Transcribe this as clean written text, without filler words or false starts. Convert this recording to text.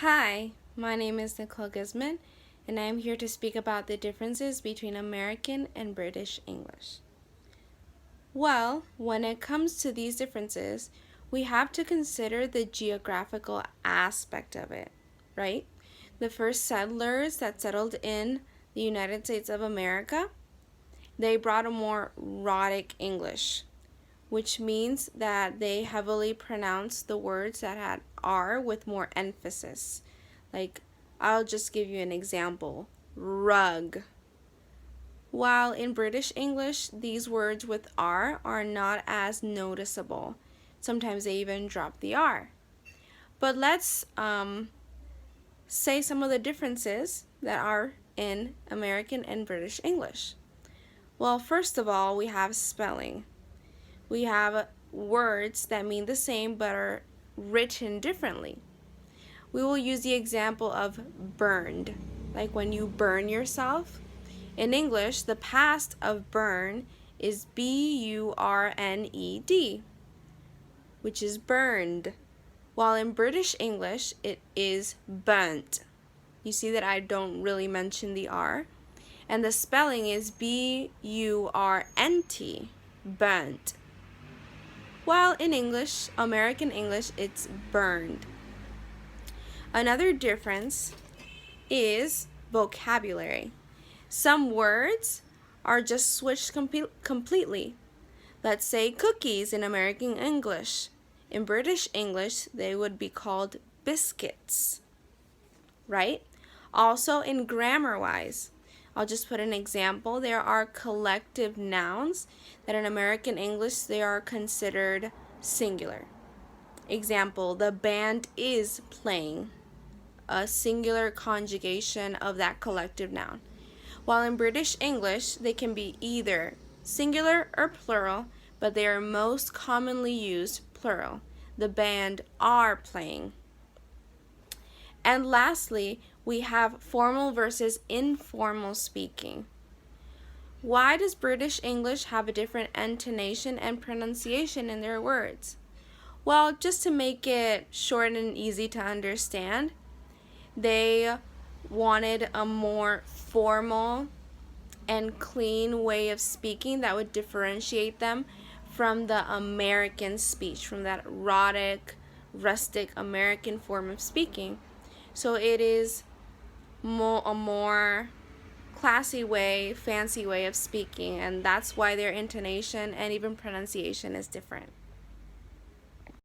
Hi, my name is Nicole Guzman, and I am here to speak about the differences between American and British English. Well, when it comes to these differences, we have to consider the geographical aspect of it, right? The first settlers that settled in the United States of America, they brought a more rhotic English, which means that they heavily pronounced the words that had R with more emphasis. Like, I'll just give you an example: rug. While in British English, these words with R are not as noticeable. Sometimes they even drop the R. But let's say some of the differences that are in American and British English. Well, first of all, we have spelling. We have words that mean the same but are written differently. We will use the example of burned, like when you burn yourself. In English, the past of burn is B-U-R-N-E-D, which is burned, while in British English, it is burnt. You see that I don't really mention the R, and the spelling is B-U-R-N-T, burnt. While in English, American English, it's burned. Another difference is vocabulary. Some words are just switched completely. Let's say cookies in American English. In British English, they would be called biscuits, right? Also, in grammar-wise, I'll just put an example. There are collective nouns that in American English, they are considered singular. Example, the band is playing. A singular conjugation of that collective noun. While in British English, they can be either singular or plural, but they are most commonly used plural. The band are playing. And lastly, we have formal versus informal speaking. Why does British English have a different intonation and pronunciation in their words? Well, just to make it short and easy to understand, they wanted a more formal and clean way of speaking that would differentiate them from the American speech, from that rhotic, rustic American form of speaking. So it is a more classy way, fancy way of speaking, and that's why their intonation and even pronunciation is different.